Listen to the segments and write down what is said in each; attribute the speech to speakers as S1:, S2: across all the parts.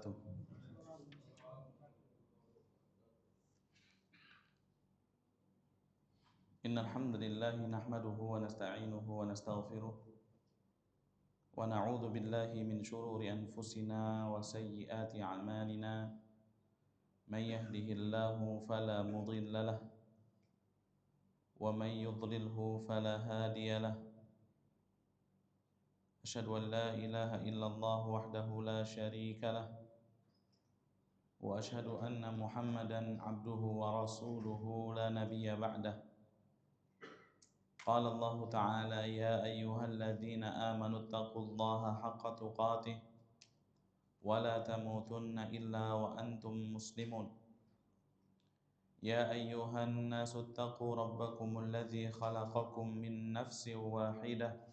S1: وبركاته. إن الحمد لله نحمده ونستعينه ونستغفره ونعوذ بالله من شرور أنفسنا وسيئات أعمالنا. من يهده الله فلا مضل له ومن يضلله فلا هادي له. أشهد أن لا إله إلا الله وحده لا شريك له وأشهد أن محمدا عبده ورسوله لا نبي بعده. قال الله تعالى: يا أيها الذين آمنوا اتقوا الله حق تقاته ولا تموتن إلا وأنتم مسلمون. يا أيها الناس اتقوا ربكم الذي خلقكم من نفس واحدة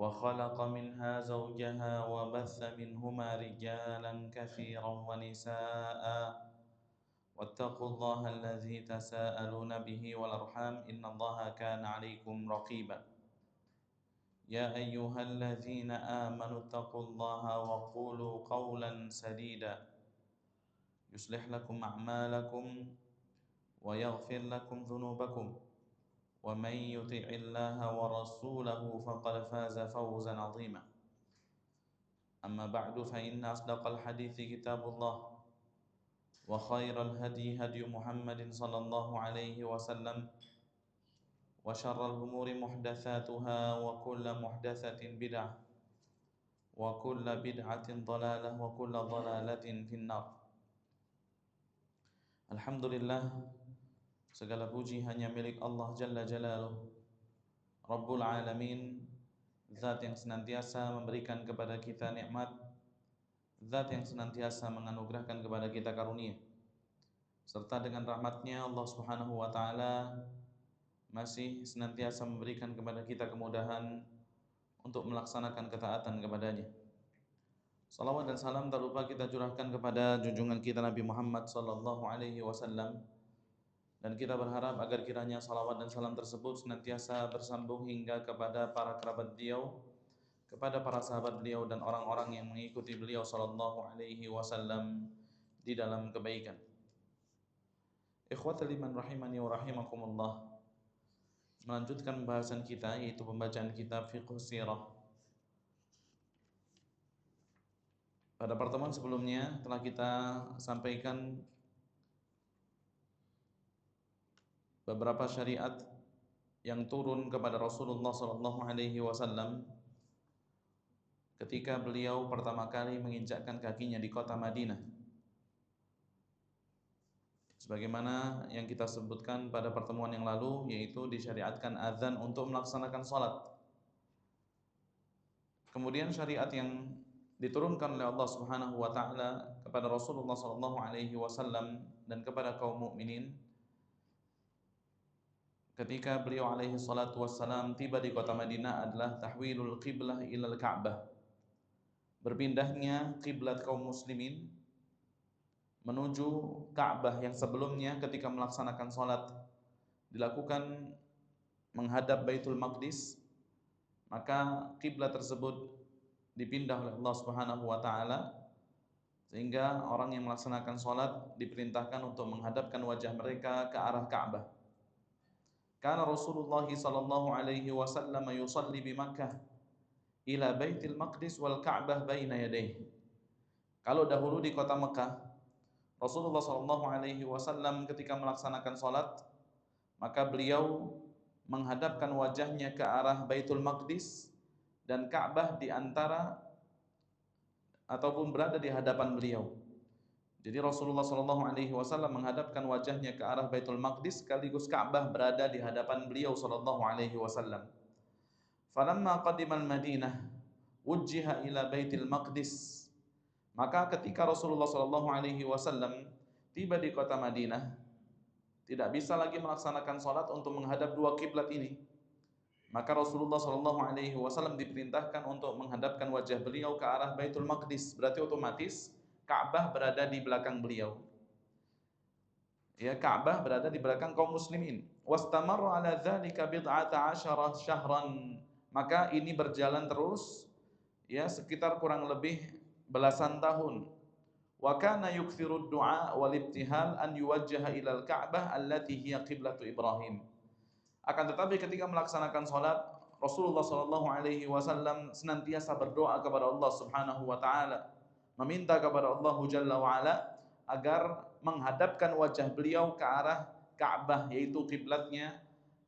S1: وخلق منها زوجها وبث منهما رجالا كثيرا ونساء واتقوا الله الذي تساءلون به والأرحام إن الله كان عليكم رقيبا. يا أيها الذين آمنوا اتقوا الله وقولوا قولا سديدا يصلح لكم أعمالكم ويغفر لكم ذنوبكم ومن يطع الله ورسوله فقد فاز فوزا عظيما. أما بعد فإن أصدق الحديث كتاب الله وخير الهدي هدي محمد صلى الله عليه وسلم وشر الأمور محدثاتها وكل محدثة بدعة وكل بدعة ضلالة وكل ضلالة في النار. Alhamdulillah, segala puji hanya milik Allah Jalla Jalaluh, Rabbul Alamin, Zat yang senantiasa memberikan kepada kita nikmat, Zat yang senantiasa menganugerahkan kepada kita karunia, serta dengan rahmatnya Allah Subhanahu wa Ta'ala masih senantiasa memberikan kepada kita kemudahan untuk melaksanakan ketaatan kepadanya. Salawat dan salam tak lupa kita curahkan kepada junjungan kita Nabi Muhammad sallallahu alaihi wasallam, dan kita berharap agar kiranya salawat dan salam tersebut senantiasa bersambung hingga kepada para kerabat beliau, kepada para sahabat beliau dan orang-orang yang mengikuti beliau sallallahu alaihi wasallam di dalam kebaikan. Ikhwatal iman rahimani wa rahimakumullah. Melanjutkan pembahasan kita, yaitu pembacaan kitab Fiqh Sirah. Pada pertemuan sebelumnya telah kita sampaikan beberapa syariat yang turun kepada Rasulullah sallallahu alaihi wasallam ketika beliau pertama kali menginjakkan kakinya di kota Madinah. Sebagaimana yang kita sebutkan pada pertemuan yang lalu, yaitu disyariatkan azan untuk melaksanakan salat. Kemudian syariat yang diturunkan oleh Allah Subhanahu wa Ta'ala kepada Rasulullah sallallahu alaihi wasallam dan kepada kaum mukminin ketika beliau alaihi salatu wassalam tiba di kota Madinah adalah tahwilul qiblah ilal Ka'bah. Berpindahnya kiblat kaum muslimin menuju Ka'bah yang sebelumnya ketika melaksanakan salat dilakukan menghadap Baitul Maqdis, maka kiblat tersebut dipindah oleh Allah Subhanahu wa Ta'ala sehingga orang yang melaksanakan salat diperintahkan untuk menghadapkan wajah mereka ke arah Ka'bah. Karena Rasulullah sallallahu alaihi wasallam yusalli bi Makkah ila Baitul Maqdis wal Ka'bah baina yadayhi. Kalau dahulu di kota Mekah, Rasulullah sallallahu alaihi wasallam ketika melaksanakan salat, maka beliau menghadapkan wajahnya ke arah Baitul Maqdis dan Ka'bah di antara ataupun berada di hadapan beliau. Jadi Rasulullah sallallahu alaihi wasallam menghadapkan wajahnya ke arah Baitul Maqdis sekaligus Ka'bah berada di hadapan beliau sallallahu alaihi wasallam. Falamma qadimal Madinah wujjiha ila Baitul Maqdis. Maka ketika Rasulullah sallallahu alaihi wasallam tiba di kota Madinah, tidak bisa lagi melaksanakan salat untuk menghadap dua kiblat ini. Maka Rasulullah sallallahu alaihi wasallam diperintahkan untuk menghadapkan wajah beliau ke arah Baitul Maqdis. Berarti otomatis Ka'bah berada di belakang beliau. Ya, Ka'bah berada di belakang kaum muslimin. Wastamarra ala dzalika bid'ata asyara syahran. Maka ini berjalan terus ya sekitar kurang lebih belasan tahun. Wa kana yukthiru ad-du'a wal ibtihal an yuwajjaha ilal Ka'bah allati hiya qiblatu Ibrahim. Akan tetapi ketika melaksanakan salat, Rasulullah sallallahu alaihi wasallam senantiasa berdoa kepada Allah Subhanahu wa taala, meminta kepada Allah Jalla wa ala agar menghadapkan wajah beliau ke arah Ka'bah, yaitu kiblatnya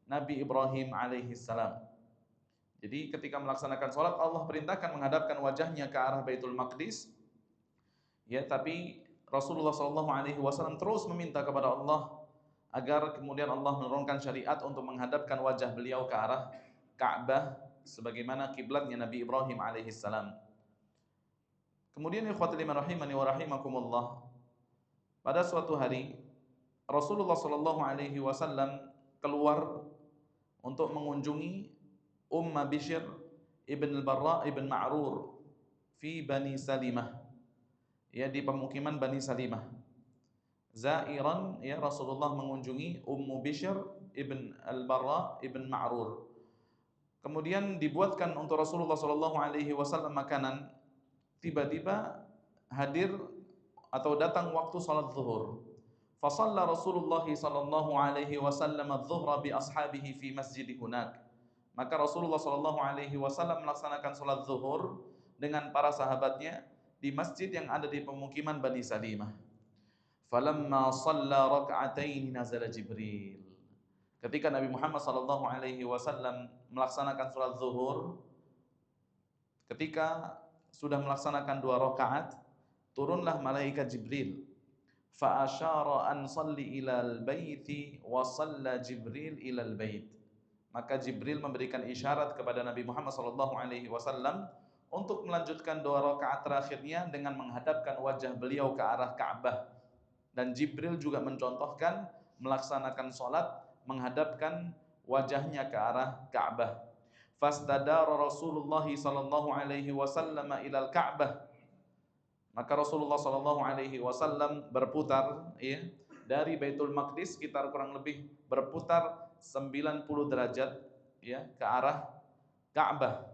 S1: Nabi Ibrahim alaihi salam. Jadi ketika melaksanakan salat, Allah perintahkan menghadapkan wajahnya ke arah Baitul Maqdis. Ya, tapi Rasulullah sallallahu alaihi wasallam terus meminta kepada Allah agar kemudian Allah menurunkan syariat untuk menghadapkan wajah beliau ke arah Ka'bah sebagaimana kiblatnya Nabi Ibrahim alaihi salam. Kemudian ikhwatul iman rahimani wa rahimakumullah, pada suatu hari Rasulullah sallallahu alaihi wasallam keluar untuk mengunjungi Bishr ibn al-Barra ibn Ma'rur fi Bani Salimah, ya, di pemukiman Bani Salimah. Zairan, ya, Rasulullah mengunjungi Bishr ibn al-Barra ibn Ma'rur. Kemudian dibuatkan untuk Rasulullah sallallahu alaihi wasallam makanan. Tiba-tiba hadir atau datang waktu salat zuhur. Fa shalla Rasulullah sallallahu alaihi wasallam adh-dhuhra bi ashabihi fi masjid hunak. Maka Rasulullah sallallahu alaihi wasallam melaksanakan salat zuhur dengan para sahabatnya di masjid yang ada di pemukiman Bani Salimah. Falamma shalla rak'atain nazala Jibril. Ketika Nabi Muhammad sallallahu alaihi wasallam melaksanakan salat zuhur, ketika sudah melaksanakan 2 rakaat, turunlah malaikat Jibril. Fa asyara an salli ilal baiti wa shalla Jibril ilal bait. Maka Jibril memberikan isyarat kepada Nabi Muhammad sallallahu alaihi wasallam untuk melanjutkan 2 rakaat terakhirnya dengan menghadapkan wajah beliau ke arah Ka'bah. Dan Jibril juga mencontohkan melaksanakan salat menghadapkan wajahnya ke arah Ka'bah. Fastadara Rasulullah sallallahu alaihi wasallam ilal Ka'bah. Maka Rasulullah sallallahu alaihi wasallam berputar, ya, dari Baitul Maqdis sekitar kurang lebih berputar 90 derajat, ya, ke arah Ka'bah.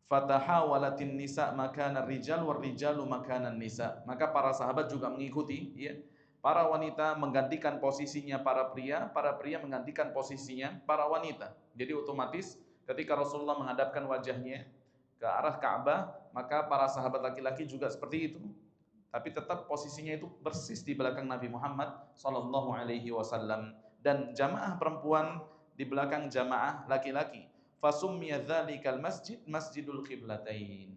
S1: Fatahawalatin nisa makana rijal war rijalu makanan nisa. Maka para sahabat juga mengikuti, ya. Para wanita menggantikan posisinya para pria menggantikan posisinya para wanita. Jadi otomatis ketika Rasulullah menghadapkan wajahnya ke arah Ka'bah, maka para sahabat laki-laki juga seperti itu. Tapi tetap posisinya itu persis di belakang Nabi Muhammad sallallahu alaihi wasallam, dan jamaah perempuan di belakang jamaah laki-laki. Fasummiya dzalikal masjid masjidul qiblatain.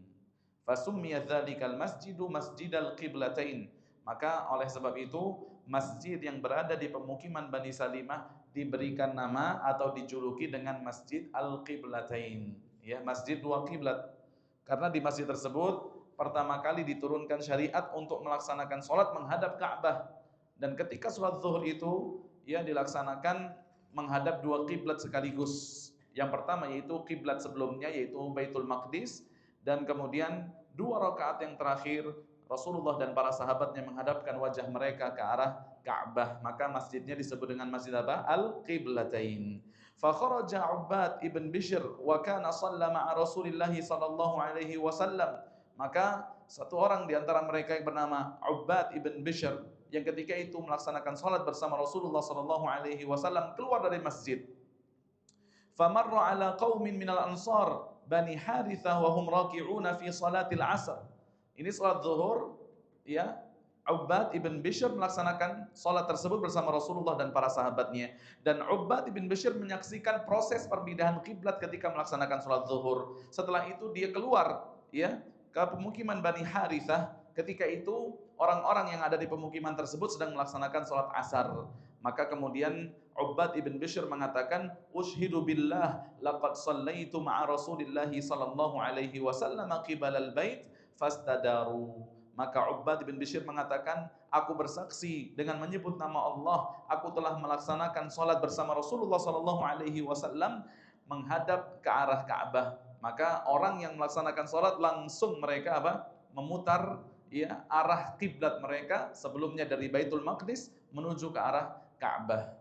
S1: Fasummiya dzalikal masjidu masjidal qiblatain. Maka oleh sebab itu masjid yang berada di pemukiman Bani Salimah diberikan nama atau dijuluki dengan Masjid Al-Qiblatain, ya, masjid 2 kiblat. Karena di masjid tersebut pertama kali diturunkan syariat untuk melaksanakan sholat menghadap Ka'bah. Dan ketika sholat zuhur itu, ya, dilaksanakan menghadap 2 kiblat sekaligus. Yang pertama yaitu kiblat sebelumnya, yaitu Baitul Maqdis, dan kemudian 2 rakaat yang terakhir Rasulullah dan para sahabatnya menghadapkan wajah mereka ke arah Ka'bah. Maka masjidnya disebut dengan Masjid apa? Al-Qiblatain. Fa kharaja Ubbad ibn Bishr wa kana shalla ma'a Rasulillah sallallahu alaihi wasallam. Maka satu orang di antara mereka yang bernama Ubbad ibn Bishr yang ketika itu melaksanakan salat bersama Rasulullah sallallahu alaihi wasallam keluar dari masjid. Famarra ala qaumin minal ansar Bani Harithah wa hum raki'una fi salatil asr. Ini salat zuhur, ya. Ubbad ibn Bishr melaksanakan salat tersebut bersama Rasulullah dan para sahabatnya. Dan Ubbad ibn Bishr menyaksikan proses perpindahan kiblat ketika melaksanakan salat zuhur. Setelah itu dia keluar, ya, ke pemukiman Bani Harithah. Ketika itu orang-orang yang ada di pemukiman tersebut sedang melaksanakan salat asar. Maka kemudian Ubbad ibn Bishr mengatakan, "Ushhidu billah laqad shallaitu ma'a Rasulillah sallallahu alaihi wasallam qibalal bait fastadaru." Maka Ubbad bin Bishr mengatakan, aku bersaksi dengan menyebut nama Allah, aku telah melaksanakan salat bersama Rasulullah sallallahu alaihi wasallam menghadap ke arah Ka'bah. Maka orang yang melaksanakan salat langsung mereka apa? Memutar, ya, arah kiblat mereka sebelumnya dari Baitul Maqdis menuju ke arah Ka'bah.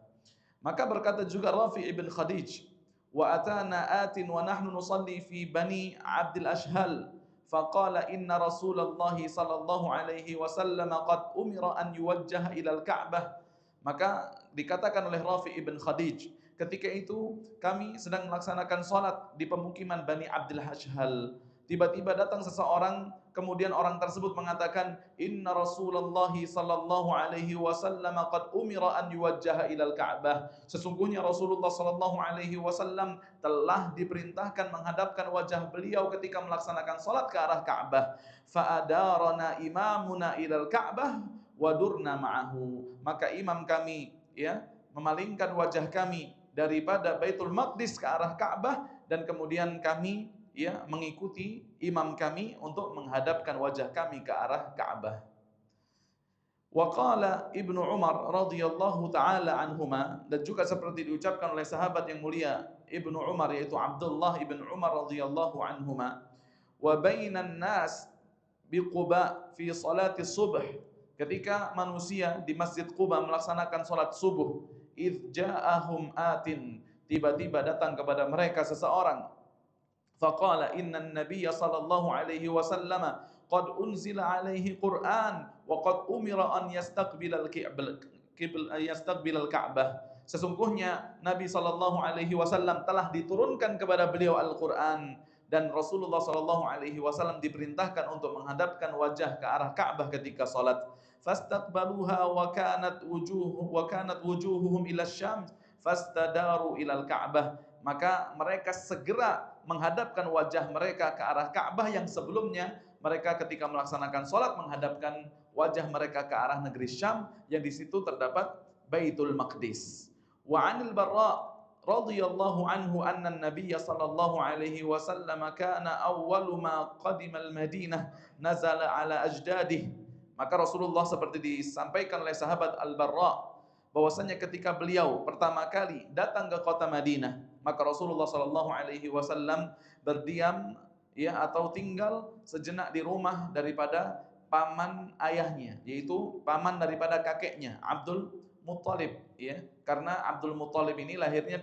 S1: Maka berkata juga Rafi ibn Khadij, wa atana atin wa nahnu nusalli fi Bani Abdil Ashhal faqala inna Rasulullah sallallahu alaihi wasallam qad umira an yuwajjaha ilal Ka'bah. Maka dikatakan oleh Rafi ibn Khadij, ketika itu kami sedang melaksanakan salat di pemukiman Bani Abdul Hashhal. Tiba-tiba datang seseorang, kemudian orang tersebut mengatakan, "Inna Rasulullah sallallahu alaihi wasallam qad umira an yuwajjaha ilal Ka'bah." Sesungguhnya Rasulullah sallallahu alaihi wasallam telah diperintahkan menghadapkan wajah beliau ketika melaksanakan salat ke arah Ka'bah. Fa'adarana imamuna ilal Ka'bah wadurna ma'ahu. Maka imam kami memalingkan wajah kami daripada Baitul Maqdis ke arah Ka'bah, dan kemudian kami mengikuti imam kami untuk menghadapkan wajah kami ke arah Ka'bah. Wa qala Ibnu Umar radhiyallahu taala anhuma, dan juga seperti diucapkan oleh sahabat yang mulia Ibnu Umar, yaitu Abdullah ibn Umar radhiyallahu anhuma, wa bainan nas bi Quba fi salati subh, ketika manusia di Masjid Quba melaksanakan salat subuh, idz ja'ahum atin, tiba-tiba datang kepada mereka seseorang, faqala innan nabiyya sallallahu alaihi wasallam qad unzila alaihi Qur'an wa qad umira an yastaqbilal Ka'bah. Sesungguhnya Nabi sallallahu alaihi wasallam telah diturunkan kepada beliau Al-Qur'an, dan Rasulullah sallallahu alaihi wasallam diperintahkan untuk menghadapkan wajah ke arah Ka'bah ketika salat. Fastaqbaluha wa kanat wujuhuhum ila Syam fastadaru ilal Ka'bah. Maka mereka segera menghadapkan wajah mereka ke arah Ka'bah yang sebelumnya mereka ketika melaksanakan salat menghadapkan wajah mereka ke arah negeri Syam, yang di situ terdapat Baitul Maqdis. Wa 'anil Barra radhiyallahu anhu anna an-nabiy sallallahu alaihi wasallam kana awwalu ma qadima al-Madinah nazala ala ajdadih. Maka Rasulullah, seperti disampaikan oleh sahabat Al-Barra, bahwasanya ketika beliau pertama kali datang ke kota Madinah, maka Rasulullah sallallahu alaihi wasallam berdiam atau tinggal sejenak di rumah daripada paman ayahnya, yaitu paman daripada kakeknya Abdul Muttalib, karena Abdul Muttalib ini lahirnya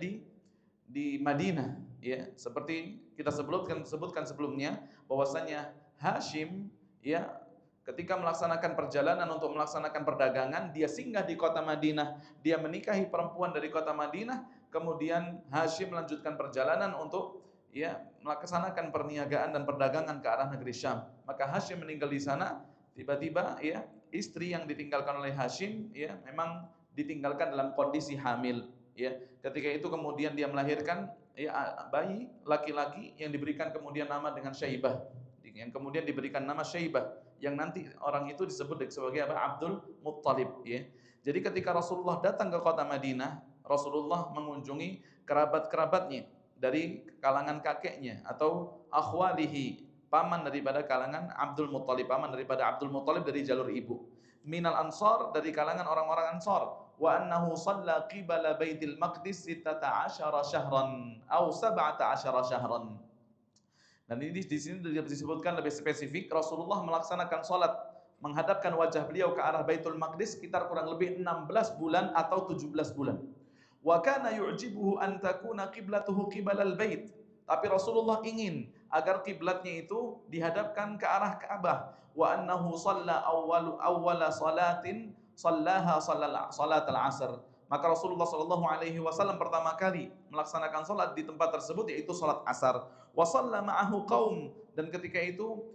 S1: di Madinah, seperti kita sebutkan sebelumnya bahwasanya Hashim ketika melaksanakan perjalanan untuk melaksanakan perdagangan, dia singgah di kota Madinah, dia menikahi perempuan dari kota Madinah, kemudian Hashim melanjutkan perjalanan untuk melaksanakan perniagaan dan perdagangan ke arah negeri Syam. Maka Hashim meninggal di sana, tiba-tiba istri yang ditinggalkan oleh Hashim memang ditinggalkan dalam kondisi hamil. Ketika itu kemudian dia melahirkan bayi laki-laki yang diberikan kemudian nama dengan Syaibah, yang kemudian diberikan nama Syaibah, yang nanti orang itu disebut sebagai Abdul Muttalib. Jadi ketika Rasulullah datang ke kota Madinah, Rasulullah mengunjungi kerabat-kerabatnya dari kalangan kakeknya atau akhwalihi, paman daripada kalangan Abdul Muttalib, paman daripada Abdul Muttalib dari jalur ibu. Minal Ansar, dari kalangan orang-orang Ansar. Wa annahu shalla qibala Baitil Maqdis 16 syahran atau 17 syahran. Dan ini di sini disebutkan lebih spesifik, Rasulullah melaksanakan salat menghadapkan wajah beliau ke arah Baitul Maqdis sekitar kurang lebih 16 bulan atau 17 bulan. Wa kana yu'jibuhu an takuna qiblatuhu qibalal bait. Tapi Rasulullah ingin agar kiblatnya itu dihadapkan ke arah Ka'bah. Wa annahu shalla awwala salatin shallaha salatal asr. Maka Rasulullah sallallahu alaihi wasallam pertama kali melaksanakan salat di tempat tersebut yaitu salat asar. Wa shalla ma'ahu qaum, dan ketika itu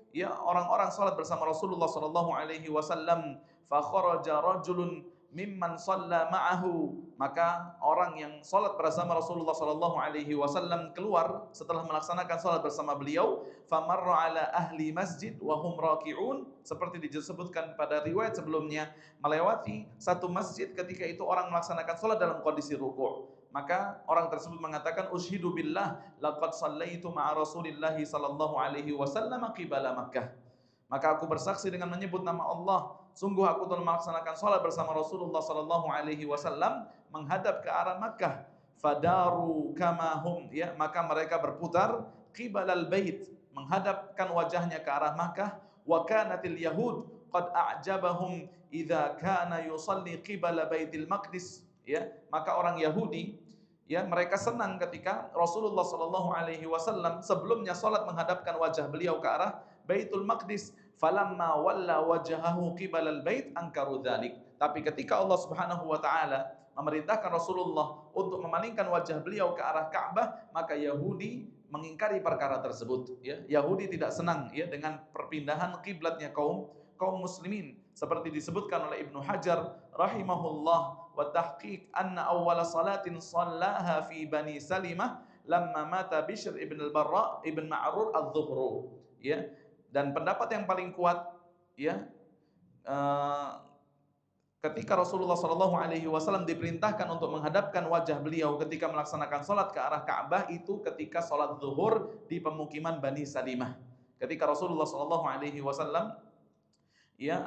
S1: orang-orang salat bersama Rasulullah sallallahu alaihi wasallam. Fa kharaja rajulun mimman shalla ma'ahu, maka orang yang salat bersama Rasulullah sallallahu alaihi wasallam keluar setelah melaksanakan salat bersama beliau. Famarra ala ahli masjid wa hum raki'un, seperti disebutkan pada riwayat sebelumnya, melewati satu masjid ketika itu orang melaksanakan salat dalam kondisi ruku'. Maka orang tersebut mengatakan, "Ushhidu billah laqad shallaitu ma'a Rasulillah sallallahu alaihi wasallam qibala Makkah." Maka aku bersaksi dengan menyebut nama Allah, sungguh aku telah melaksanakan salat bersama Rasulullah sallallahu alaihi wasallam menghadap ke arah Makkah. Fadaru kama hum, maka mereka berputar qibalal bait, menghadapkan wajahnya ke arah Makkah. Wa kanatil yahud qad a'jabahum idza kana yusalli qibala Baitil Maqdis. Maka orang Yahudi mereka senang ketika Rasulullah sallallahu alaihi wasallam sebelumnya salat menghadapkan wajah beliau ke arah Baitul Maqdis, falamma walla wajhahu qibalal bait angkaru dzalik. Tapi ketika Allah Subhanahu wa taala memerintahkan Rasulullah untuk memalingkan wajah beliau ke arah Ka'bah, maka Yahudi mengingkari perkara tersebut, ya. Yahudi tidak senang, ya, dengan perpindahan kiblatnya kaum muslimin, seperti disebutkan oleh Ibnu Hajar rahimahullah wa tahqiq anna awwala salatin shallaha fi Bani Salimah lamma mata Bishr ibn al-Barra ibn Ma'rur adz-Zuhru, ya. Dan pendapat yang paling kuat, ya, ketika Rasulullah SAW diperintahkan untuk menghadapkan wajah beliau ketika melaksanakan sholat ke arah Ka'bah, itu ketika sholat zuhur di pemukiman Bani Salimah. Ketika Rasulullah SAW, ya,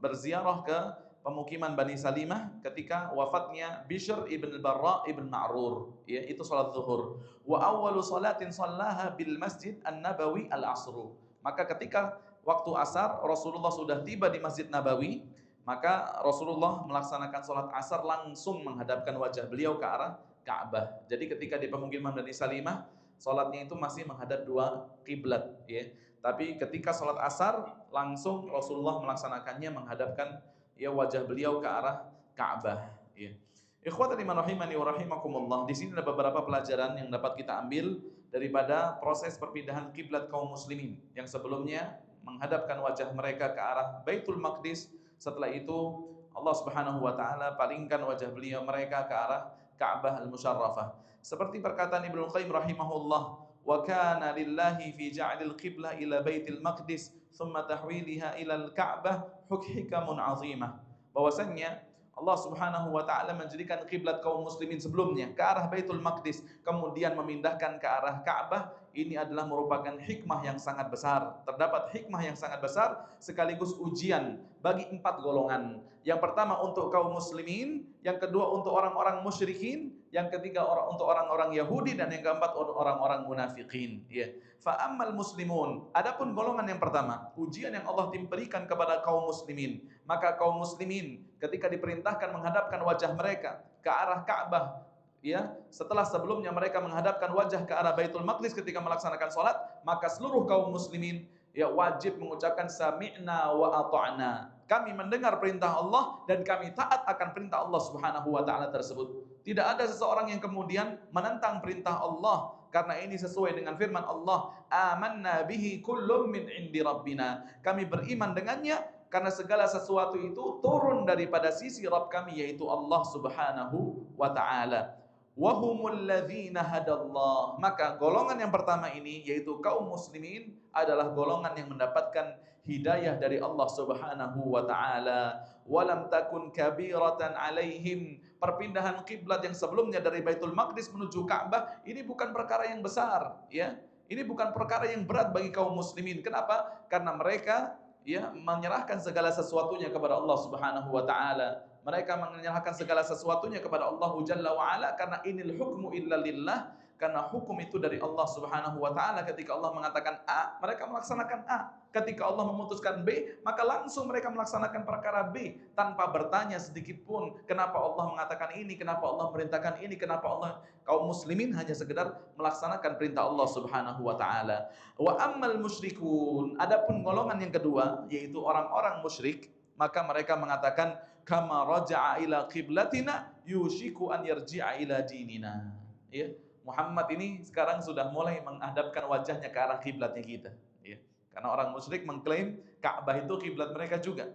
S1: berziarah ke pemukiman Bani Salimah ketika wafatnya Bishr ibn al-Barra ibn Ma'rur, ya, itu sholat zuhur. Wa awwalu sholatin shallaha bil Masjid An-Nabawi al-Asru. Maka ketika waktu asar Rasulullah sudah tiba di Masjid Nabawi, maka Rasulullah melaksanakan sholat asar langsung menghadapkan wajah beliau ke arah Ka'bah. Jadi ketika di pemukiman Bani Salimah, sholatnya itu masih menghadap dua kiblat, ya. Tapi ketika sholat asar, langsung Rasulullah melaksanakannya menghadapkan, ya, wajah beliau ke arah Ka'bah, ya. Ikhwatan iman rahimani wa rahimakumullah. Di sini ada beberapa pelajaran yang dapat kita ambil daripada proses perpindahan kiblat kaum muslimin yang sebelumnya menghadapkan wajah mereka ke arah Baitul Maqdis. Setelah itu Allah Subhanahu wa taala palingkan wajah beliau mereka ke arah Ka'bah al-Musyarrafah. Seperti perkataan Ibnu Qayyim rahimahullah, wa kana lillahi fi ja'lil qiblah ila Baitil Maqdis thumma tahwiliha ila al-Ka'bah hikamun 'azimah. Bahwasanya Allah Subhanahu wa taala menjadikan kiblat kaum muslimin sebelumnya ke arah Baitul Maqdis, kemudian memindahkan ke arah Ka'bah. Ini adalah merupakan hikmah yang sangat besar. Terdapat hikmah yang sangat besar sekaligus ujian bagi 4 golongan. Yang pertama untuk kaum muslimin, yang kedua untuk orang-orang musyrikin, yang ketiga untuk orang-orang Yahudi, dan yang keempat orang-orang munafikin, ya. Fa ammal muslimun, adapun golongan yang pertama, ujian yang Allah berikan kepada kaum muslimin, maka kaum muslimin ketika diperintahkan menghadapkan wajah mereka ke arah Ka'bah, ya, setelah sebelumnya mereka menghadapkan wajah ke arah Baitul Maqdis ketika melaksanakan sholat, maka seluruh kaum muslimin, ya, wajib mengucapkan sami'na wa ata'na. Kami mendengar perintah Allah dan kami taat akan perintah Allah Subhanahu wa taala tersebut. Tidak ada seseorang yang kemudian menentang perintah Allah, karena ini sesuai dengan firman Allah, amanna bihi kullum min indi rabbina. Kami beriman dengannya karena segala sesuatu itu turun daripada sisi Rabb kami, yaitu Allah Subhanahu wa taala. Wahumul ladzina hadallah. Maka golongan yang pertama ini, yaitu kaum muslimin, adalah golongan yang mendapatkan hidayah dari Allah Subhanahu wa taala. Walam takun kabiratan alaihim. Perpindahan kiblat yang sebelumnya dari Baitul Maqdis menuju Ka'bah ini bukan perkara yang besar, ya. Ini bukan perkara yang berat bagi kaum muslimin. Kenapa? Karena mereka, ya, menyerahkan segala sesuatunya kepada Allah Subhanahu wa taala. Mereka menyerahkan segala sesuatunya kepada Allah Jalla wa Ala, karena inil hukmu illa lillah, karena hukum itu dari Allah Subhanahu wa taala. Ketika Allah mengatakan A, mereka melaksanakan A. Ketika Allah memutuskan B, maka langsung mereka melaksanakan perkara B tanpa bertanya sedikit pun kenapa Allah mengatakan ini, kenapa Allah merintahkan ini, kenapa Allah. Kaum muslimin hanya sekedar melaksanakan perintah Allah Subhanahu wa taala. Wa ammal musyrikun, adapun golongan yang kedua, yaitu orang-orang musyrik, maka mereka mengatakan kama raja'a ila qiblatina yushiku an yarji'a ila dinina, ya. Muhammad ini sekarang sudah mulai menghadapkan wajahnya ke arah kiblatnya kita, ya. Karena orang musyrik mengklaim Ka'bah itu kiblat mereka juga.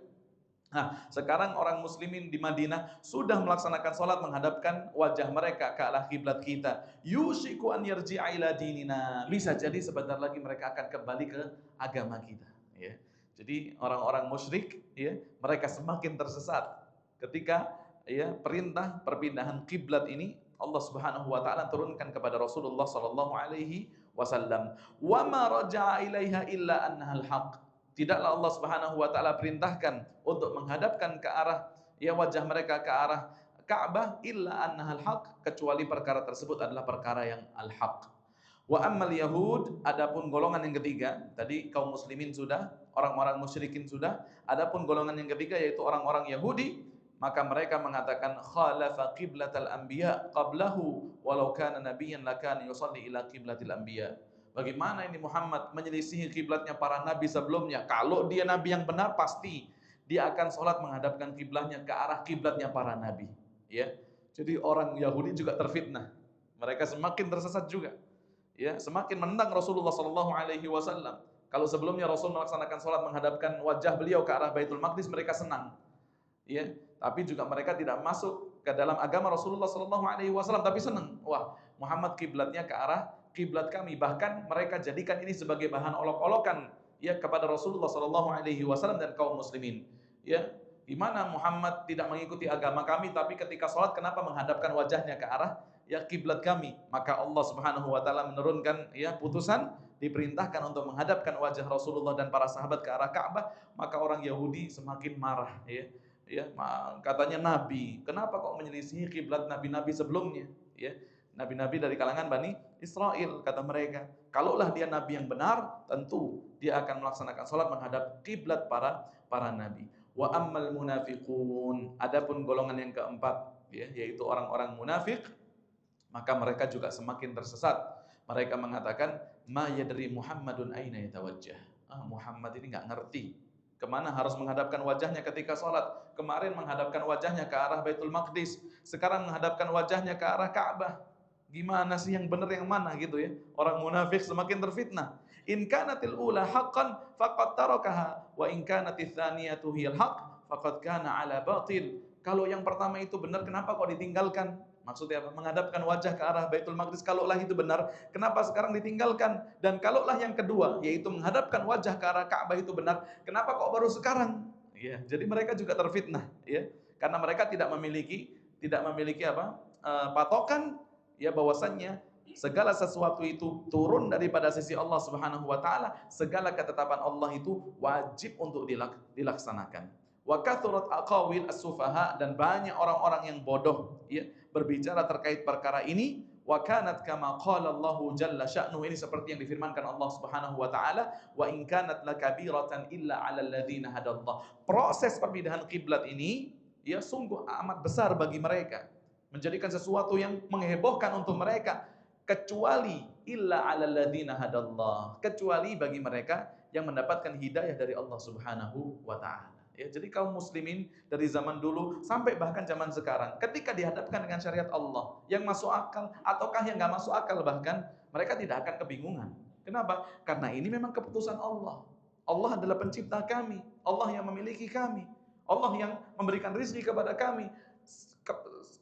S1: Nah, sekarang orang muslimin di Madinah sudah melaksanakan sholat menghadapkan wajah mereka ke arah kiblat kita. Yushiku an yarji'a ila dinina. Bisa jadi sebentar lagi mereka akan kembali ke agama kita, ya. Jadi orang-orang musyrik, ya, mereka semakin tersesat ketika, ya, perintah perpindahan kiblat ini Allah Subhanahu wa taala turunkan kepada Rasulullah sallallahu alaihi wasallam. Wa ma raja'a ilaiha illa annahal haq. Tidaklah Allah Subhanahu wa taala perintahkan untuk menghadapkan ke arah, ya, wajah mereka ke arah Ka'bah illa annahal haq, kecuali perkara tersebut adalah perkara yang al-haq. Wa ammal yahud, adapun golongan yang ketiga, tadi kaum muslimin sudah, orang-orang musyrikin sudah, adapun golongan yang ketiga yaitu orang-orang Yahudi, maka mereka mengatakan khalafa qiblatal anbiya qablahu walau kana nabiyyan lakana yusalli ila qiblatil anbiya. Bagaimana ini Muhammad menyelisihi kiblatnya para nabi sebelumnya? Kalau dia nabi yang benar, pasti dia akan sholat menghadapkan kiblatnya ke arah kiblatnya para nabi. Ya, jadi orang Yahudi juga terfitnah. Mereka semakin tersesat juga. Ya, semakin menentang Rasulullah Shallallahu Alaihi Wasallam. Kalau sebelumnya Rasul melaksanakan sholat menghadapkan wajah beliau ke arah Baitul Maqdis, mereka senang. Ya, tapi juga mereka tidak masuk ke dalam agama Rasulullah Shallallahu Alaihi Wasallam, tapi senang. Wah, Muhammad kiblatnya ke arah kiblat kami. Bahkan mereka jadikan ini sebagai bahan olok-olokan ya kepada Rasulullah Shallallahu Alaihi Wasallam dan kaum muslimin. Ya, gimana Muhammad tidak mengikuti agama kami, tapi ketika sholat kenapa menghadapkan wajahnya ke arah ya kiblat kami? Maka Allah Subhanahu Wa Taala menurunkan ya putusan, diperintahkan untuk menghadapkan wajah Rasulullah dan para sahabat ke arah Ka'bah. Maka orang Yahudi semakin marah ya. Ya, katanya nabi, kenapa kok menyelisihi kiblat nabi-nabi sebelumnya? Ya, nabi-nabi dari kalangan Bani Israel, kata mereka. Kalaulah dia nabi yang benar, tentu dia akan melaksanakan sholat menghadap kiblat para nabi. Wa ammal munafiqun, adapun golongan yang keempat, ya, yaitu orang-orang munafik, maka mereka juga semakin tersesat. Mereka mengatakan, ma yadri Muhammadun aina yatawajjah. Muhammad ini nggak ngerti kemana harus menghadapkan wajahnya ketika sholat. Kemarin menghadapkan wajahnya ke arah Baitul Maqdis, sekarang menghadapkan wajahnya ke arah Ka'bah. Gimana sih yang benar yang mana gitu ya? Orang munafik semakin terfitnah. In kanatil ula haqqan faqad tarakaha wa in kanatil tsaniyatu hiyal haqq faqad kana ala batil. Kalau yang pertama itu benar, kenapa kok ditinggalkan? Maksudnya apa? Menghadapkan wajah ke arah Baitul Maqdis, kalaulah itu benar, kenapa sekarang ditinggalkan? Dan kalaulah yang kedua, yaitu menghadapkan wajah ke arah Ka'bah itu benar, kenapa kok baru sekarang? Ya, jadi mereka juga terfitnah, ya, karena mereka tidak memiliki apa? Patokan, ya, bahwasannya segala sesuatu itu turun daripada sisi Allah Subhanahu wa taala, segala ketetapan Allah itu wajib untuk dilaksanakan. Wa kathurat aqawil as-sufaha, dan banyak orang-orang yang bodoh ya berbicara terkait perkara ini. Wa kanat kama qala Allah jalla sya'nuhu, ini seperti yang difirmankan Allah Subhanahu wa taala, wa in kanat lakabiratan illa 'alal ladzina hadallah. Proses perpindahan kiblat ini ya sungguh amat besar bagi mereka, menjadikan sesuatu yang menghebohkan untuk mereka, kecuali illa 'alal ladzina hadallah, kecuali bagi mereka yang mendapatkan hidayah dari Allah Subhanahu wa taala. Ya, jadi kaum muslimin dari zaman dulu sampai bahkan zaman sekarang, ketika dihadapkan dengan syariat Allah yang masuk akal ataukah yang nggak masuk akal, bahkan mereka tidak akan kebingungan. Kenapa? Karena ini memang keputusan Allah. Allah adalah pencipta kami, Allah yang memiliki kami, Allah yang memberikan rezeki kepada kami.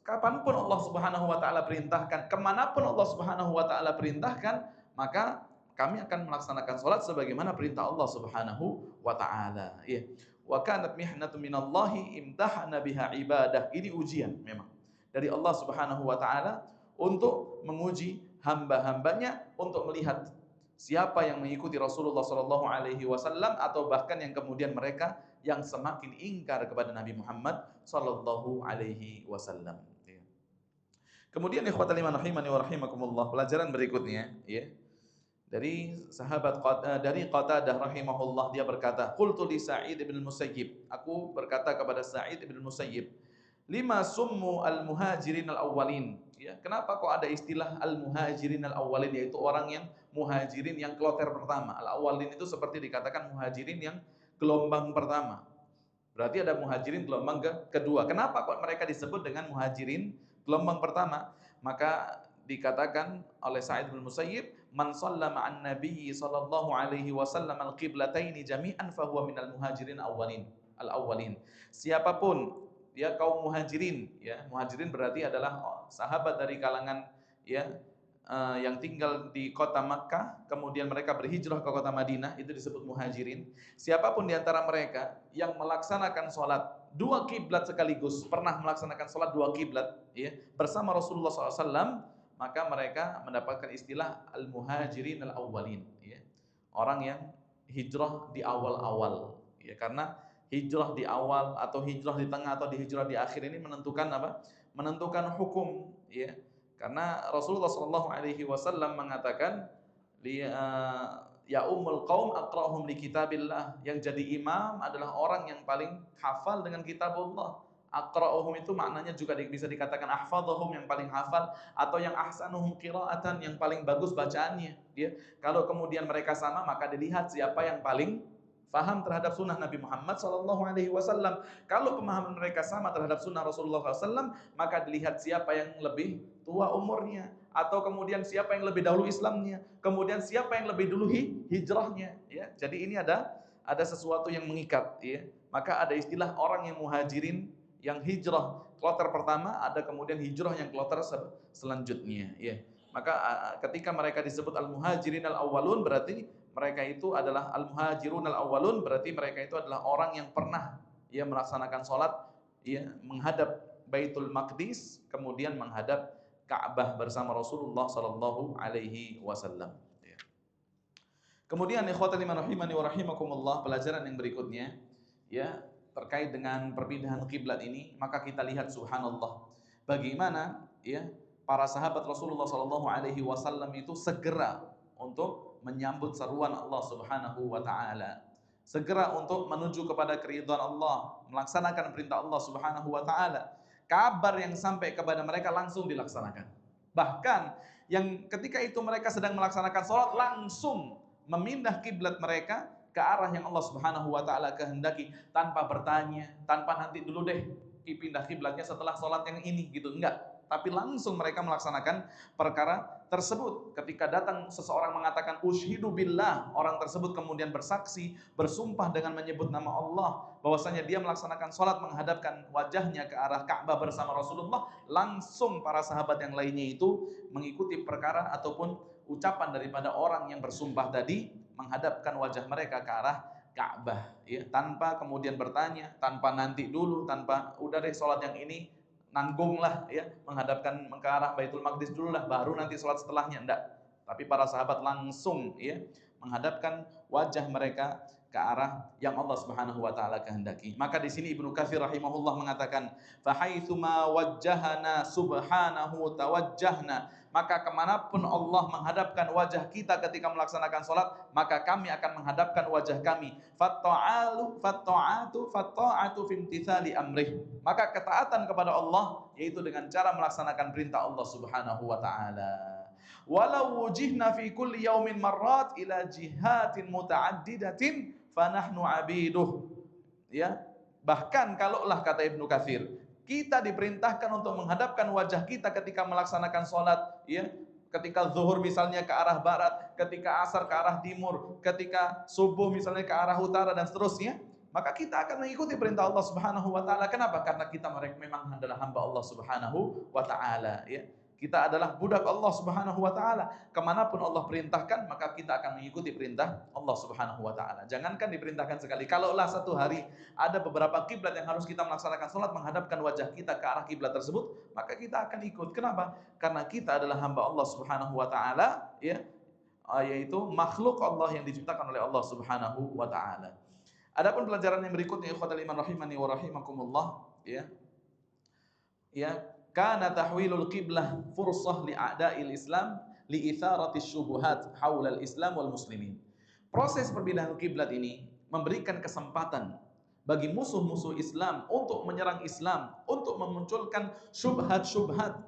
S1: Kapanpun Allah Subhanahu wa taala perintahkan, kemanapun Allah Subhanahu wa taala perintahkan, maka kami akan melaksanakan sholat sebagaimana perintah Allah Subhanahu wa taala. Ya. Wa kanat mihnatu minallahi imtahana biha ibadah. Ini ujian memang dari Allah Subhanahu wa taala untuk menguji hamba-hambanya, untuk melihat siapa yang mengikuti Rasulullah sallallahu alaihi wasallam atau bahkan yang kemudian mereka yang semakin ingkar kepada Nabi Muhammad sallallahu alaihi wasallam. Kemudian ikhwatal iman rahimani wa rahimakumullah, pelajaran berikutnya ya. Dari Qatadah rahimahullah, dia berkata, qultu li Sa'id bin Musayyib, aku berkata kepada Sa'id bin Musayyib, lima summu al-muhajirin al-awwalin, ya, kenapa kok ada istilah al-muhajirin al-awwalin, yaitu orang yang muhajirin yang kloter pertama. Al-awwalin itu seperti dikatakan muhajirin yang gelombang pertama. Berarti ada muhajirin gelombang kedua. Kenapa kok mereka disebut dengan muhajirin gelombang pertama? Maka dikatakan oleh Sa'id bin Musayyib, man shalla ma'an nabiyyi sallallahu alaihi wasallam al-qiblataini jami'an fahuwa minal muhajirin al-awwalin. Siapapun ya kaum muhajirin, ya, muhajirin berarti adalah sahabat dari kalangan ya yang tinggal di kota Makkah, kemudian mereka berhijrah ke kota Madinah, itu disebut muhajirin. Siapapun di antara mereka yang melaksanakan sholat dua kiblat sekaligus, pernah melaksanakan sholat dua kiblat ya bersama Rasulullah SAW, maka mereka mendapatkan istilah al-muhajirin al-awwalin ya. Orang yang hijrah di awal-awal ya, karena hijrah di awal atau hijrah di tengah atau hijrah di akhir ini menentukan apa? Menentukan hukum ya. Karena Rasulullah sallallahu alaihi wasallam mengatakan ya ummul qaum aqra'uhum li kitabillah, yang jadi imam adalah orang yang paling hafal dengan kitabullah. Aqra'uhum itu maknanya juga bisa dikatakan ahfadhahum, yang paling hafal, atau yang ahsanuhum qira'atan, yang paling bagus bacaannya. Ya. Kalau kemudian mereka sama, maka dilihat siapa yang paling faham terhadap sunnah Nabi Muhammad SAW. Kalau pemahaman mereka sama terhadap sunnah Rasulullah SAW, maka dilihat siapa yang lebih tua umurnya, atau kemudian siapa yang lebih dahulu Islamnya, kemudian siapa yang lebih dulu hijrahnya. Ya. Jadi ini ada sesuatu yang mengikat. Ya. Maka ada istilah orang yang muhajirin, yang hijrah kloter pertama, ada kemudian hijrah yang kloter selanjutnya. Ya. Maka ketika mereka disebut al-muhajirin al-awwalun, berarti mereka itu adalah al-muhajirun al-awwalun, berarti mereka itu adalah orang yang pernah melaksanakan sholat menghadap Baitul Maqdis, kemudian menghadap Ka'bah bersama Rasulullah sallallahu alaihi wasallam. Ya. Kemudian ikhwatal iman rahimani wa rahimakumullah, pelajaran yang berikutnya terkait dengan perpindahan kiblat ini, maka kita lihat subhanallah bagaimana para sahabat Rasulullah sallallahu alaihi wasallam itu segera untuk menyambut seruan Allah Subhanahu wa taala. Segera untuk menuju kepada keridhaan Allah, melaksanakan perintah Allah Subhanahu wa taala. Kabar yang sampai kepada mereka langsung dilaksanakan. Bahkan yang ketika itu mereka sedang melaksanakan sholat, langsung memindah kiblat mereka ke arah yang Allah Subhanahu wa taala kehendaki, tanpa bertanya, tanpa nanti dulu deh pindah kiblatnya setelah sholat yang ini gitu, enggak. Tapi langsung mereka melaksanakan perkara tersebut. Ketika datang seseorang mengatakan usyhidu billah, orang tersebut kemudian bersaksi, bersumpah dengan menyebut nama Allah bahwasanya dia melaksanakan sholat menghadapkan wajahnya ke arah Ka'bah bersama Rasulullah, langsung para sahabat yang lainnya itu mengikuti perkara ataupun ucapan daripada orang yang bersumpah tadi, menghadapkan wajah mereka ke arah Ka'bah, tanpa kemudian bertanya, tanpa nanti dulu, tanpa udah deh sholat yang ini nanggunglah, menghadapkan ke arah Baitul Maqdis dulu lah, baru nanti sholat setelahnya, enggak. Tapi para sahabat langsung menghadapkan wajah mereka ke arah yang Allah Subhanahu wa taala kehendaki. Maka di sini Ibnu Katsir rahimahullah mengatakan, fa haitsuma wajjahana subhanahu tawajjahna, maka kemanapun Allah menghadapkan wajah kita ketika melaksanakan sholat, maka kami akan menghadapkan wajah kami. Fatta'atu fi imtithali amrih, maka ketaatan kepada Allah yaitu dengan cara melaksanakan perintah Allah Subhanahu wa taala. Walau wujihna fi kulli yaumin marrat ila jihatin muta'addidatin fanahnu abiduh. Bahkan kalaulah, kata Ibnu Katsir, kita diperintahkan untuk menghadapkan wajah kita ketika melaksanakan sholat, ketika zuhur misalnya ke arah barat, ketika asar ke arah timur, ketika subuh misalnya ke arah utara dan seterusnya, maka kita akan mengikuti perintah Allah Subhanahu wa taala. Kenapa? Karena kita memang adalah hamba Allah Subhanahu wa taala, Kita adalah budak Allah Subhanahu wa taala. Kemanapun Allah perintahkan, maka kita akan mengikuti perintah Allah Subhanahu wa taala. Jangankan diperintahkan sekali, kalaulah satu hari ada beberapa kiblat yang harus kita melaksanakan sholat menghadapkan wajah kita ke arah kiblat tersebut, maka kita akan ikut. Kenapa? Karena kita adalah hamba Allah Subhanahu wa taala, yaitu makhluk Allah yang diciptakan oleh Allah Subhanahu wa taala. Adapun pelajaran yang berikutnya, ikhwatal iman rahimani wa rahimakumullah, kana tahwilul qiblah fursah li a'da'il Islam li itharati syubuhat haulal Islam wal muslimin. Proses perpindahan kiblat ini memberikan kesempatan bagi musuh-musuh Islam untuk menyerang Islam, untuk memunculkan syubhat-syubhat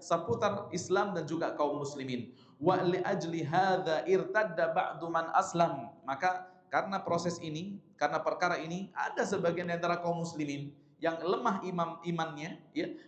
S1: seputar Islam dan juga kaum muslimin. Wa li ajli hadza irtadda ba'du man aslam. Maka karena proses ini, karena perkara ini, ada sebagian di antara kaum muslimin yang lemah imannya,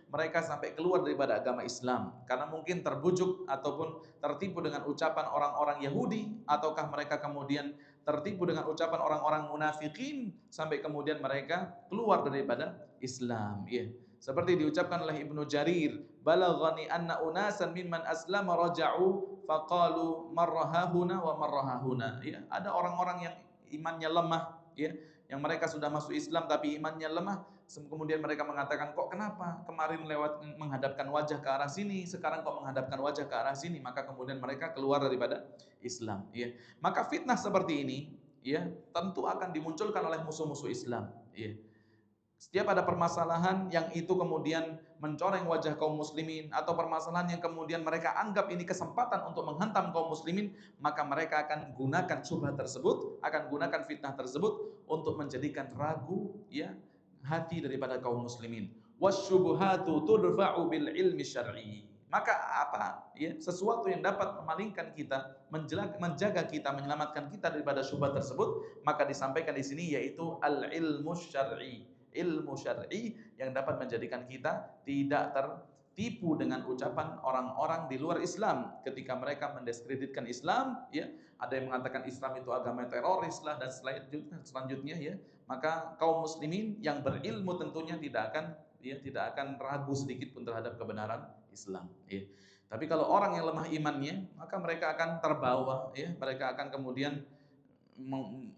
S1: mereka sampai keluar daripada agama Islam karena mungkin terbujuk ataupun tertipu dengan ucapan orang-orang Yahudi, ataukah mereka kemudian tertipu dengan ucapan orang-orang munafikin sampai kemudian mereka keluar daripada Islam. Seperti diucapkan oleh Ibnu Jarir, balaghani anna unasan mimman aslama raja'u faqalu marrahahuna wa marrahahuna. Ada orang-orang yang imannya lemah, yang mereka sudah masuk Islam tapi imannya lemah, kemudian mereka mengatakan, kok kenapa kemarin lewat menghadapkan wajah ke arah sini, sekarang kok menghadapkan wajah ke arah sini, maka kemudian mereka keluar daripada Islam. Maka fitnah seperti ini tentu akan dimunculkan oleh musuh-musuh Islam. Setiap ada permasalahan yang itu kemudian mencoreng wajah kaum muslimin, atau permasalahan yang kemudian mereka anggap ini kesempatan untuk menghantam kaum muslimin, maka mereka akan gunakan syubhat tersebut, akan gunakan fitnah tersebut untuk menjadikan ragu hati daripada kaum muslimin. Wasyubuhatu tudfa'u bil ilmi syar'i. Maka apa? Ya, sesuatu yang dapat memalingkan kita, menjaga kita, menyelamatkan kita daripada syubhat tersebut, maka disampaikan di sini yaitu al-ilmu syar'i. Ilmu syar'i yang dapat menjadikan kita tidak tertipu dengan ucapan orang-orang di luar Islam ketika mereka mendiskreditkan Islam, ya. Ada yang mengatakan Islam itu agama teroris lah dan selanjutnya, ya. Maka kaum muslimin yang berilmu tentunya tidak akan ragu sedikit pun terhadap kebenaran Islam, ya. Tapi kalau orang yang lemah imannya, maka mereka akan terbawa, ya. Mereka akan kemudian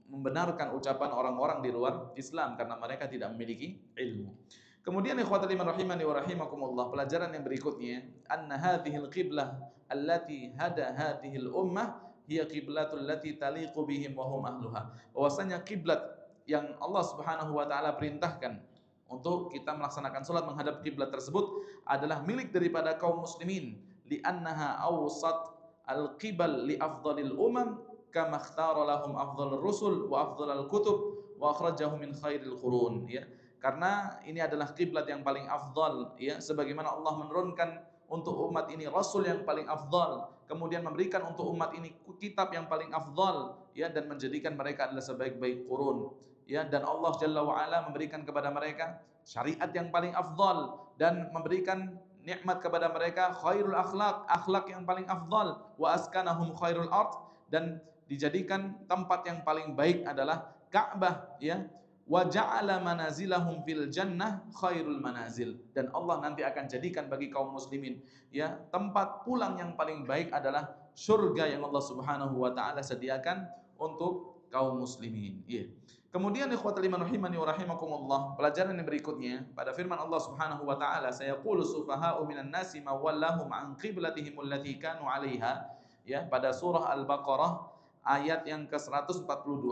S1: membenarkan ucapan orang-orang di luar Islam karena mereka tidak memiliki ilmu. Kemudian ikhwatul iman rahimani wa rahimakumullah, pelajaran yang berikutnya, anna hadhil qiblah allati hada hadhil ummah hiya qiblatul lati taliqu bihim wa hum ahluha. Bahwasanya kiblat yang Allah Subhanahu wa taala perintahkan untuk kita melaksanakan salat menghadap kiblat tersebut adalah milik daripada kaum muslimin, li'annaha awsat al-qibal li afdalil umam kama ikhtara lahum afdhalur rusul wa afdhalul kutub wa akhrajahu min khairil qurun, ya. Karena ini adalah kiblat yang paling afdal, ya, sebagaimana Allah menurunkan untuk umat ini rasul yang paling afdal, kemudian memberikan untuk umat ini kitab yang paling afdal, ya, dan menjadikan mereka adalah sebaik-baik qurun, ya. Dan Allah Jalla wa Ala memberikan kepada mereka syariat yang paling afdal dan memberikan nikmat kepada mereka khairul akhlak, akhlak yang paling afdal, wa askanahum khairul ard, dan dijadikan tempat yang paling baik adalah Ka'bah, ya. Wa ja'ala manazilahum fil jannah khairul manazil, dan Allah nanti akan jadikan bagi kaum muslimin, ya, tempat pulang yang paling baik adalah surga yang Allah Subhanahu wa taala sediakan untuk kaum muslimin, ya. Kemudian ikhwatul iman rahimani wa rahimakumullah, pelajaran yang berikutnya pada firman Allah Subhanahu wa taala, sayaqulu sufaha'u minan nasi ma wallahum an qiblatihim allati kanu 'alaiha, ya, pada surah Al-Baqarah ayat yang ke-142.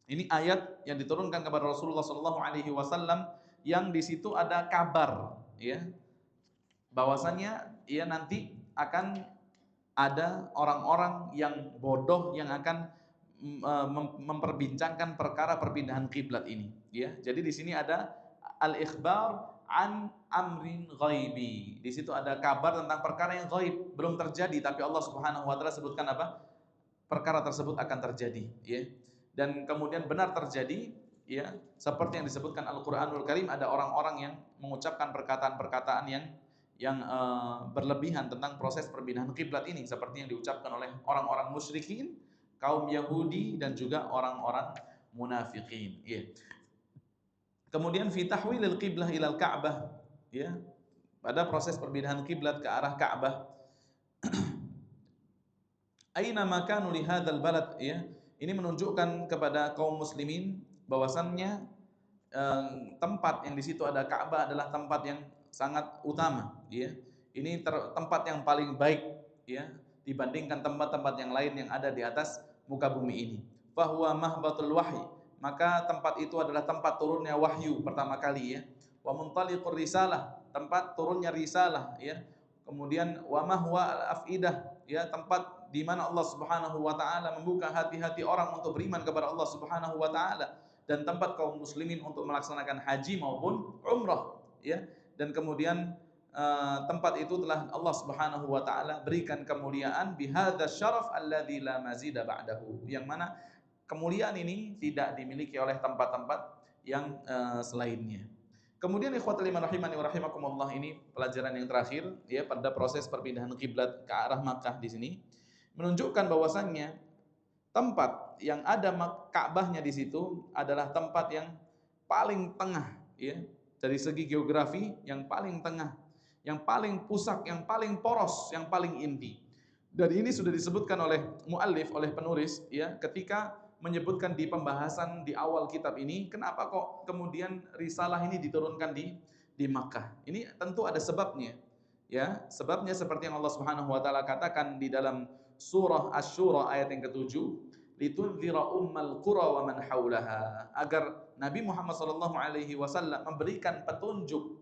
S1: Ini ayat yang diturunkan kepada Rasulullah sallallahu alaihi wasallam yang di situ ada kabar, ya, bahwasanya ya nanti akan ada orang-orang yang bodoh yang akan memperbincangkan perkara perpindahan kiblat ini, ya. Jadi di sini ada al-ikhbar an amrin ghaibi. Di situ ada kabar tentang perkara yang ghaib, belum terjadi, tapi Allah Subhanahu wa taala sebutkan apa? Perkara tersebut akan terjadi, ya. Dan kemudian benar terjadi, ya, seperti yang disebutkan Al-Qur'anul Karim, ada orang-orang yang mengucapkan perkataan-perkataan yang berlebihan tentang proses perpindahan kiblat ini, seperti yang diucapkan oleh orang-orang musyrikin, kaum Yahudi, dan juga orang-orang munafikin, ya. Kemudian fi tahwilil qiblah ilal Ka'bah, ya, pada proses perpindahan kiblat ke arah Ka'bah, aina makanu li hadzal balad, ya. Ini menunjukkan kepada kaum muslimin bahwasannya tempat yang di situ ada Ka'bah adalah tempat yang sangat utama, ya. Ini tempat yang paling baik, ya, dibandingkan tempat-tempat yang lain yang ada di atas muka bumi ini. Fahuwa mahbatul wahyi, maka tempat itu adalah tempat turunnya wahyu pertama kali, ya. Wa muntaliqur risalah, tempat turunnya risalah, ya. Kemudian wa mahwa al-afidah, ya, tempat di mana Allah Subhanahu wa taala membuka hati-hati orang untuk beriman kepada Allah Subhanahu wa taala, dan tempat kaum muslimin untuk melaksanakan haji maupun umrah, ya. Dan kemudian tempat itu telah Allah Subhanahu wa taala berikan kemuliaan bihadzal syaraf alladzi la mazida ba'dahu, yang mana kemuliaan ini tidak dimiliki oleh tempat-tempat yang selainnya. Kemudian ikhwatul iman rahimani wa rahimakumullah, ini pelajaran yang terakhir, ya, pada proses perpindahan kiblat ke arah Makkah di sini menunjukkan bahwasannya tempat yang ada Ka'bahnya di situ adalah tempat yang paling tengah, ya, dari segi geografi, yang paling tengah, yang paling pusat, yang paling poros, yang paling inti. Dan ini sudah disebutkan oleh muallif, oleh penulis, ya, ketika menyebutkan di pembahasan di awal kitab ini, kenapa kok kemudian risalah ini diturunkan di Makkah. Ini tentu ada sebabnya, ya. Sebabnya seperti yang Allah Subhanahu wa taala katakan di dalam surah Asy-Syura ayat yang ke-7, litunzira ummal qura wa man haulaha, agar Nabi Muhammad sallallahu alaihi wasallam memberikan petunjuk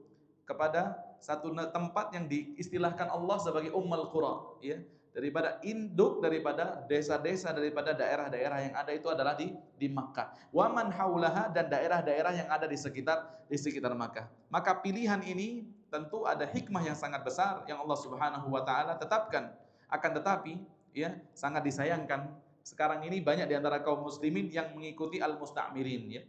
S1: kepada satu tempat yang diistilahkan Allah sebagai ummul qura, ya, daripada induk daripada desa-desa, daripada daerah-daerah yang ada itu adalah di Makkah. Wa man haulaha, dan daerah-daerah yang ada di sekitar Makkah. Maka pilihan ini tentu ada hikmah yang sangat besar yang Allah Subhanahu wa taala tetapkan. Akan tetapi ya sangat disayangkan sekarang ini banyak di antara kaum muslimin yang mengikuti al-musta'mirin ya.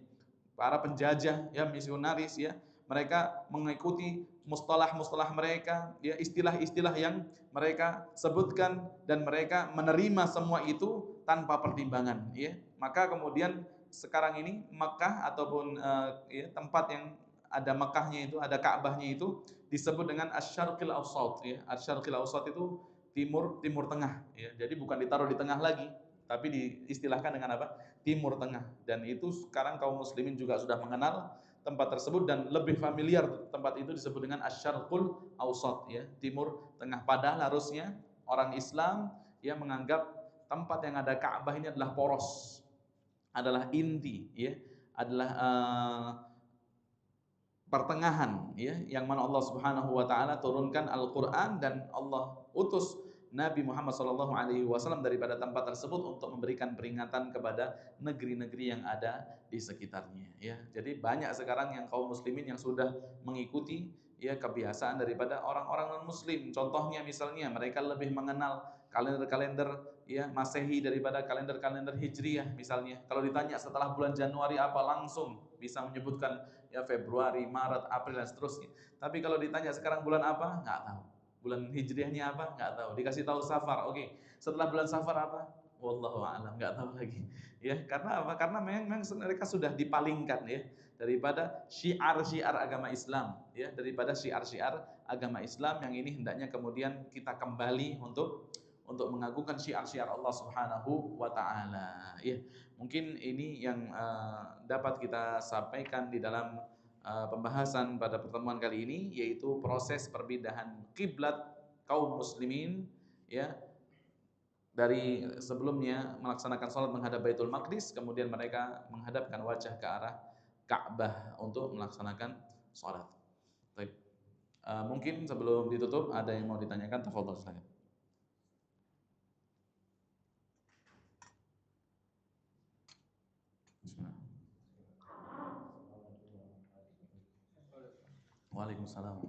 S1: Para penjajah ya, misionaris ya, mereka mengikuti mustalah-mustalah mereka ya, istilah-istilah yang mereka sebutkan, dan mereka menerima semua itu tanpa pertimbangan ya. Maka kemudian sekarang ini Makkah ataupun ya, tempat yang ada Makkahnya itu, ada Ka'bahnya itu disebut dengan Asy-Syarqil Awsat ya. Asy-Syarqil Awsat itu timur tengah ya. Jadi bukan ditaruh di tengah lagi, tapi diistilahkan dengan apa? Timur Tengah. Dan itu sekarang kaum muslimin juga sudah mengenal tempat tersebut dan lebih familiar tempat itu disebut dengan Asy-Syarqul Awsat ya, Timur Tengah. Padahal harusnya orang Islam yang menganggap tempat yang ada Ka'bah ini adalah poros, adalah inti ya, adalah pertengahan ya, yang mana Allah Subhanahu wa taala turunkan Al-Qur'an dan Allah utus Nabi Muhammad SAW daripada tempat tersebut untuk memberikan peringatan kepada negeri-negeri yang ada di sekitarnya ya. Jadi banyak sekarang yang kaum muslimin yang sudah mengikuti ya kebiasaan daripada orang-orang non muslim. Contohnya misalnya mereka lebih mengenal kalender-kalender ya Masehi daripada kalender-kalender Hijriyah misalnya. Kalau ditanya setelah bulan Januari apa, langsung bisa menyebutkan ya Februari, Maret, April dan seterusnya. Tapi kalau ditanya sekarang bulan apa, nggak tahu. Bulan hijriahnya apa, nggak tahu. Dikasih tahu Safar, oke. Setelah bulan Safar apa? Wallahu a'lam, nggak tahu lagi. Ya, karena apa? Karena memang mereka sudah dipalingkan ya daripada syiar-syiar agama Islam, ya, daripada syiar-syiar agama Islam yang ini hendaknya kemudian kita kembali untuk mengagungkan syiar-syiar Allah Subhanahu wa taala. Ya, mungkin ini yang dapat kita sampaikan di dalam pembahasan pada pertemuan kali ini, yaitu proses perpindahan kiblat kaum muslimin ya, dari sebelumnya melaksanakan sholat menghadap Baitul Maqdis, kemudian mereka menghadapkan wajah ke arah Ka'bah untuk melaksanakan sholat. Baik. Mungkin sebelum ditutup ada yang mau ditanyakan, tafadhol saya. Waalaikumsalam.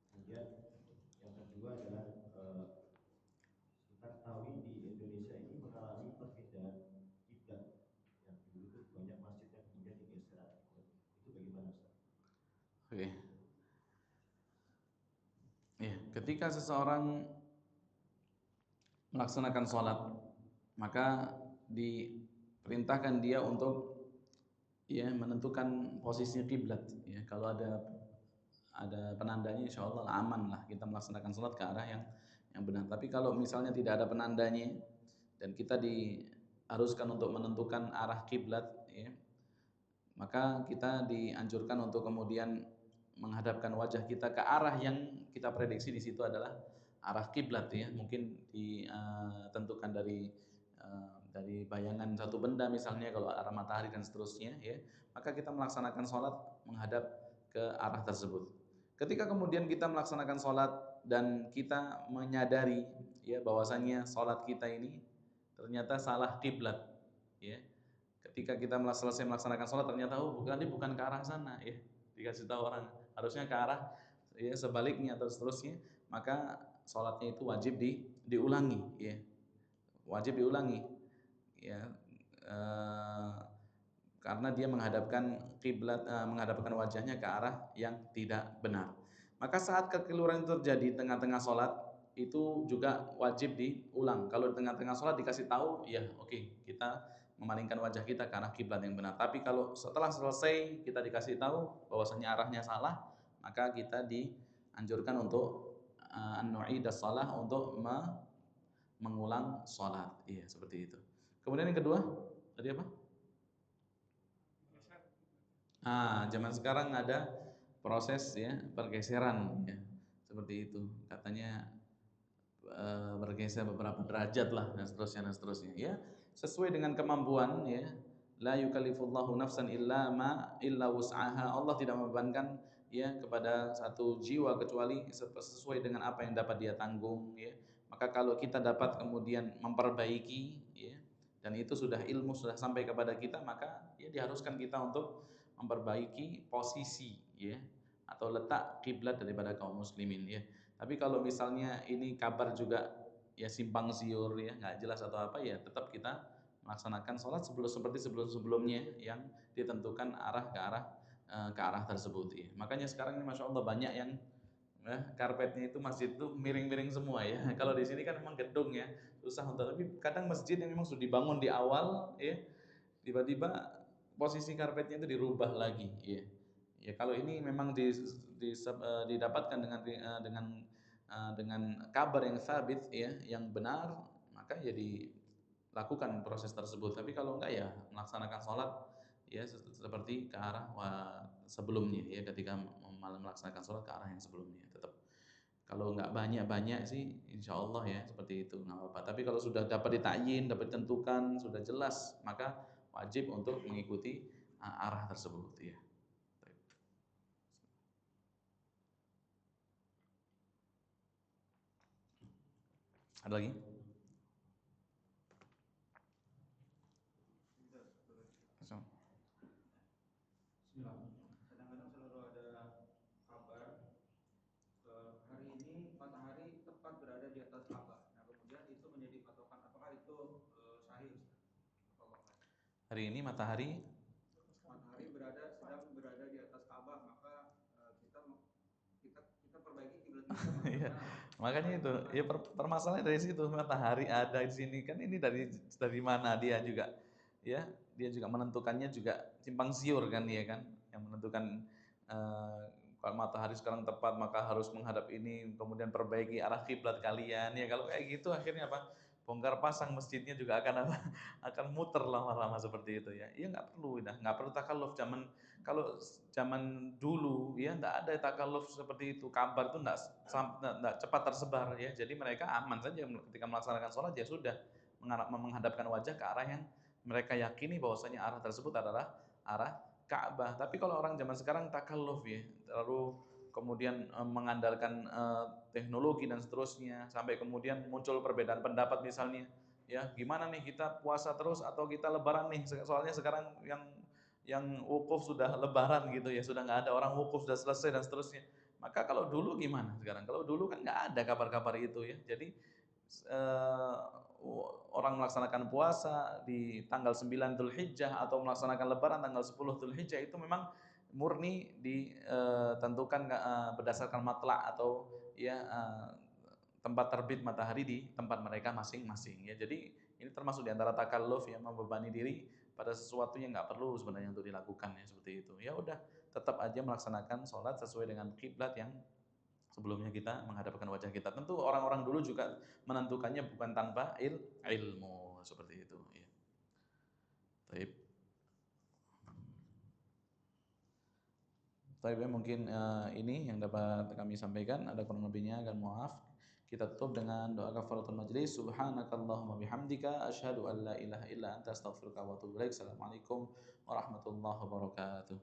S2: Kemudian yang kedua adalah kita ketahui di Indonesia ini mengalami perpindahan kiblat, yang dulu itu banyak masjid yang kemudian digeser arah kiblat. Itu bagaimana, Ustaz?
S1: Oke. Ya, ketika seseorang melaksanakan sholat, maka diperintahkan dia untuk ya menentukan posisi kiblat. Ya, kalau ada penandanya, insya Allah aman lah kita melaksanakan sholat ke arah yang benar. Tapi kalau misalnya tidak ada penandanya dan kita diharuskan untuk menentukan arah kiblat, ya, maka kita dianjurkan untuk kemudian menghadapkan wajah kita ke arah yang kita prediksi di situ adalah arah kiblat ya. Mungkin ditentukan dari bayangan satu benda misalnya, kalau arah matahari dan seterusnya ya, maka kita melaksanakan sholat menghadap ke arah tersebut. Ketika kemudian kita melaksanakan sholat dan kita menyadari ya bahwasanya sholat kita ini ternyata salah kiblat ya, ketika kita selesai melaksanakan sholat ternyata bukan ke arah sana ya, dikasih tahu orang harusnya ke arah ya sebaliknya atau seterusnya, maka sholatnya itu wajib diulangi ya, wajib diulangi ya, karena dia menghadapkan kiblat, menghadapkan wajahnya ke arah yang tidak benar. Maka saat kekeliruan itu terjadi tengah-tengah sholat, itu juga wajib diulang. Kalau di tengah-tengah sholat dikasih tahu, ya oke, kita memalingkan wajah kita ke arah kiblat yang benar. Tapi kalau setelah selesai kita dikasih tahu bahwasanya arahnya salah, maka kita dianjurkan untuk an-nu'idas shalah, untuk mengulang sholat. Iya, seperti itu. Kemudian yang kedua, tadi apa? Zaman sekarang ada proses ya pergeseran ya, seperti itu. Katanya bergeser beberapa derajat lah dan seterusnya ya, sesuai dengan kemampuan ya. La yukallifullahu nafsan illa wus'aha. Allah tidak membebankan ya kepada satu jiwa kecuali sesuai dengan apa yang dapat dia tanggung ya. Maka kalau kita dapat kemudian memperbaiki ya, dan itu sudah ilmu sudah sampai kepada kita, maka ya diharuskan kita untuk memperbaiki posisi ya atau letak kiblat daripada kaum muslimin ya. Tapi kalau misalnya ini kabar juga ya simpang siur ya, nggak jelas atau apa ya, tetap kita melaksanakan sholat seperti sebelum-sebelumnya yang ditentukan ke arah tersebut ya. Makanya sekarang ini masya Allah banyak yang karpetnya itu masjid itu miring-miring semua ya. Kalau di sini kan memang gedung ya, susah untuk. Tapi kadang masjid yang memang sudah dibangun di awal ya, tiba-tiba posisi karpetnya itu dirubah lagi ya. Ya kalau ini memang didapatkan dengan kabar yang sabit ya, yang benar, maka ya dilakukan proses tersebut. Tapi kalau enggak ya melaksanakan sholat ya seperti ke arah sebelumnya ya, ketika melaksanakan sholat ke arah yang sebelumnya tetap. Kalau nggak banyak-banyak sih, insya Allah ya seperti itu nggak apa-apa. Tapi kalau sudah dapat ditakyin, dapat ditentukan, sudah jelas, maka wajib untuk mengikuti arah tersebut ya. Ada lagi?
S3: Bismillah. Kadang-kadang selalu ada kabar hari ini matahari tepat berada di atas Ka'bah. Nah, kemudian itu menjadi patokan, apakah itu sahih?
S1: Hari ini matahari
S3: sedang berada di atas Ka'bah, maka kita kita perbaiki kiblat kita.
S1: Iya, makanya itu ya permasalahannya dari situ, matahari ada di sini kan, ini dari mana dia juga ya, dia juga menentukannya juga simpang siur kan, ya kan, yang menentukan kalau matahari sekarang tepat maka harus menghadap ini, kemudian perbaiki arah kiblat kalian ya. Kalau kayak gitu akhirnya apa, bongkar pasang masjidnya juga akan apa, akan muter lama-lama seperti itu ya. Iya nggak perlu takalluf. Kalau zaman dulu ya nggak ada takalluf seperti itu, kabar itu nggak cepat tersebar ya. Jadi mereka aman saja ketika melaksanakan sholat ya sudah menghadapkan wajah ke arah yang mereka yakini bahwasanya arah tersebut adalah arah Ka'bah. Tapi kalau orang zaman sekarang takalluf ya, terlalu kemudian mengandalkan teknologi dan seterusnya, sampai kemudian muncul perbedaan pendapat misalnya ya, gimana nih kita puasa terus atau kita lebaran nih, soalnya sekarang yang wukuf sudah lebaran gitu ya, sudah nggak ada, orang wukuf sudah selesai dan seterusnya. Maka kalau dulu gimana sekarang? Kalau dulu kan nggak ada kabar-kabar itu ya. Jadi eh, orang melaksanakan puasa di tanggal 9 Dzulhijjah atau melaksanakan lebaran tanggal 10 Dzulhijjah itu memang murni ditentukan berdasarkan matla' atau ya tempat terbit matahari di tempat mereka masing-masing ya. Jadi ini termasuk di antara takalluf yang membebani diri pada sesuatu yang nggak perlu sebenarnya untuk dilakukan ya, seperti itu. Ya udah, tetap aja melaksanakan sholat sesuai dengan kiblat yang sebelumnya kita menghadapkan wajah kita. Tentu orang-orang dulu juga menentukannya bukan tanpa ilmu seperti itu ya. Baik. Baik, mungkin ini yang dapat kami sampaikan. Ada kurang lebihnya, dan maaf. Kita tutup dengan doa kafaratul majlis. Subhanakallahumma bihamdika asyhadu an la ilaha illa anta astaghfiruka wa atubu ilaik. Assalamualaikum warahmatullahi wabarakatuh.